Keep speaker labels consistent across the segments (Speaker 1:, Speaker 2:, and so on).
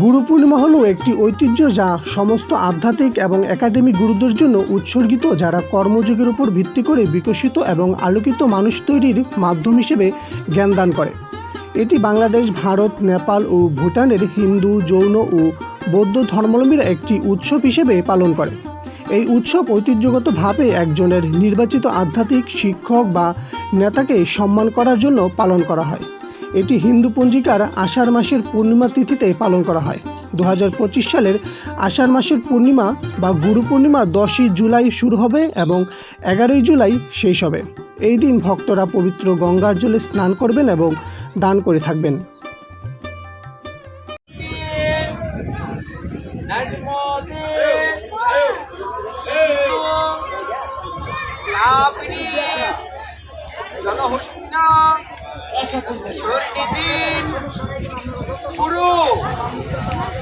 Speaker 1: গুরু পূর্ণিমা হলো একটি ঐতিহ্য যা সমস্ত আধ্যাত্মিক এবং একাডেমিক গুরুদের জন্য উৎসর্গিত, যারা কর্মযোগের উপর ভিত্তি করে বিকশিত এবং আলোকিত মানুষ তৈরির মাধ্যম হিসেবে জ্ঞানদান করে। এটি বাংলাদেশ, ভারত, নেপাল ও ভুটানের হিন্দু, জৈন ও বৌদ্ধ ধর্মাবলম্বীরা একটি উৎসব হিসেবে পালন করে। এই উৎসব ঐতিহ্যগতভাবে একজনের নির্বাচিত আধ্যাত্মিক শিক্ষক বা নেতাকে সম্মান করার জন্য পালন করা হয়। এটি হিন্দু পঞ্জিকার আষাঢ় মাসের পূর্ণিমা তিথিতে পালন করা হয়। 2025 সালের আষাঢ় মাসের পূর্ণিমা বা গুরু পূর্ণিমা 10ই জুলাই শুরু হবে এবং 11ই জুলাই শেষ হবে। এই দিন ভক্তরা পবিত্র গঙ্গার জলে স্নান করবেন এবং দান করে থাকবেন।
Speaker 2: গুরু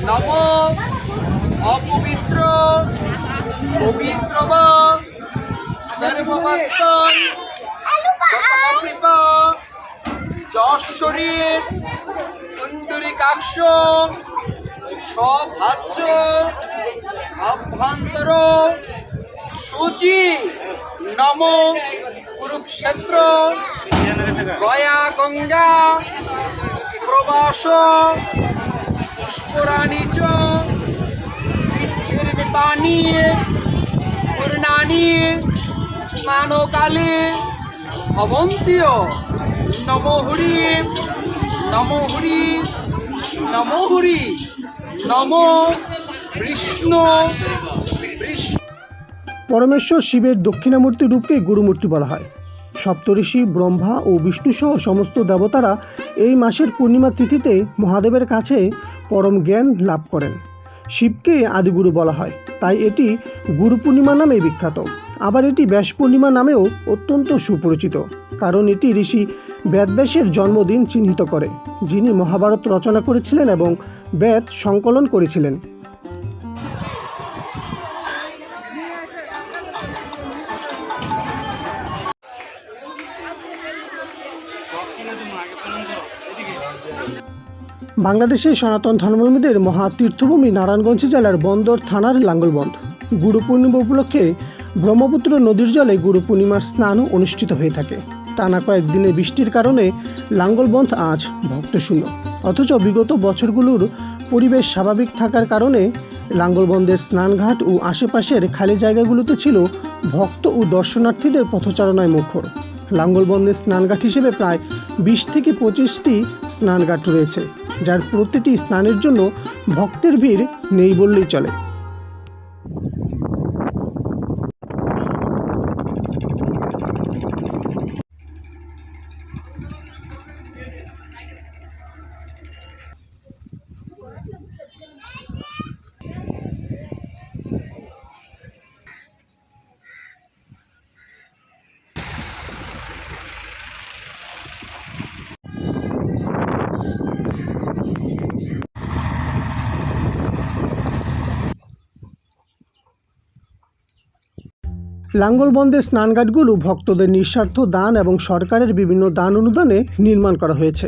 Speaker 2: নম অপবিত্র পবিত্র সর্বমস্তং কৃপা যশরীর কুণ্ডরিকাক্ষ সভাজ্য অভ্যন্তর সূচি নম কুরুক্ষেত্র গয়া গঙ্গা প্রবাস পুষ্করাণী চ তীর্থির্মিতানি পূর্ণানি স্নানকালে ভবন্তীয় নমো হরি নমো হরি নমো হরি নমো বিষ্ণু।
Speaker 1: পরমেশ্বর শিবের দক্ষিণামূর্তি রূপকে গুরুমূর্তি বলা হয়। সপ্তঋষি ব্রহ্মা ও বিষ্ণুসহ সমস্ত দেবতারা এই মাসের পূর্ণিমা তিথিতে মহাদেবের কাছে পরম জ্ঞান লাভ করেন। শিবকে আদিগুরু বলা হয়, তাই এটি গুরু পূর্ণিমা নামে বিখ্যাত। আবার এটি ব্যাস পূর্ণিমা নামেও অত্যন্ত সুপরিচিত, কারণ এটি ঋষি বেদব্যাসের জন্মদিন চিহ্নিত করে, যিনি মহাভারত রচনা করেছিলেন এবং বেদ সংকলন করেছিলেন। বাংলাদেশের সনাতন ধর্মাবলম্বীদের মহা তীর্থভূমি নারায়ণগঞ্জ জেলার বন্দর থানার লাঙ্গলবন্ধ গুরু পূর্ণিমা উপলক্ষে ব্রহ্মপুত্র নদীর জলে গুরু পূর্ণিমার স্নান অনুষ্ঠিত হয়ে থাকে। টানা কয়েকদিনের বৃষ্টির কারণে লাঙ্গলবন্ধ আজ ভক্তশূন্য, অথচ বিগত বছরগুলোর পরিবেশ স্বাভাবিক থাকার কারণে লাঙ্গলবন্ধের স্নানঘাট ও আশেপাশের খালি জায়গাগুলোতে ছিল ভক্ত ও দর্শনার্থীদের পথচারণায় মুখর। লাঙ্গলবন্ধের স্নানঘাট হিসেবে প্রায় 20 থেকে 25টি স্নানঘাট রয়েছে, যার প্রতিটি স্নানের জন্য ভক্তের ভিড় নেই বললেই চলে। লাঙ্গলবন্ধের স্নানঘাটগুলো ভক্তদের নিঃস্বার্থ দান এবং সরকারের বিভিন্ন দান অনুদানে নির্মাণ করা হয়েছে।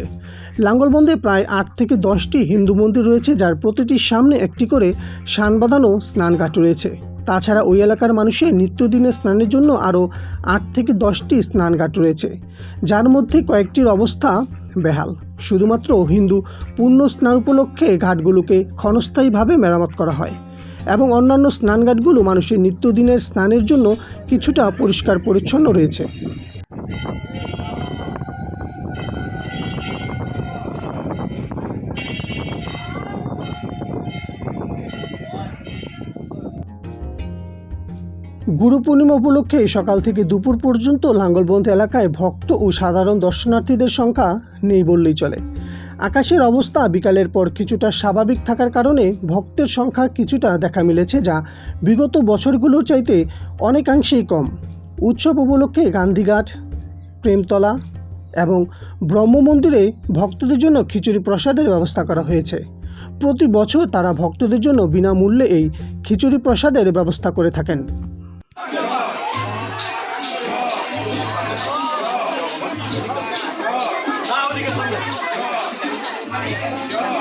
Speaker 1: লাঙ্গলবন্ধে প্রায় 8 থেকে 10টি হিন্দু মন্দির রয়েছে, যার প্রতিটির সামনে একটি করে শান বাঁধানো স্নানঘাট রয়েছে। তাছাড়া ওই এলাকার মানুষের নিত্যদিনের স্নানের জন্য আরও 8 থেকে 10টি স্নানঘাট রয়েছে, যার মধ্যে কয়েকটির অবস্থা বেহাল। শুধুমাত্র হিন্দু পুণ্য স্নান উপলক্ষে ঘাটগুলোকে ক্ষণস্থায়ীভাবে মেরামত করা হয় এবং অন্যান্য স্নানঘাটগুলো মানুষের নিত্যদিনের স্নানের জন্য কিছুটা পরিষ্কার পরিচ্ছন্ন রয়েছে। গুরু পূর্ণিমা উপলক্ষে সকাল থেকে দুপুর পর্যন্ত লাঙ্গলবন্ধ এলাকায় ভক্ত ও সাধারণ দর্শনার্থীদের সংখ্যা নেই বললেই চলে। আকাশের অবস্থা বিকালের পর কিছুটা স্বাভাবিক থাকার কারণে ভক্তের সংখ্যা কিছুটা দেখা মিলেছে, যা বিগত বছরগুলোর চাইতে অনেকাংশেই কম। উৎসব উপলক্ষে গান্ধীঘাট, প্রেমতলা এবং ব্রহ্ম মন্দিরে ভক্তদের জন্য খিচুড়ি প্রসাদের ব্যবস্থা করা হয়েছে। প্রতি বছর তারা ভক্তদের জন্য বিনামূল্যে এই খিচুড়ি প্রসাদের ব্যবস্থা করে থাকেন।
Speaker 2: Yeah.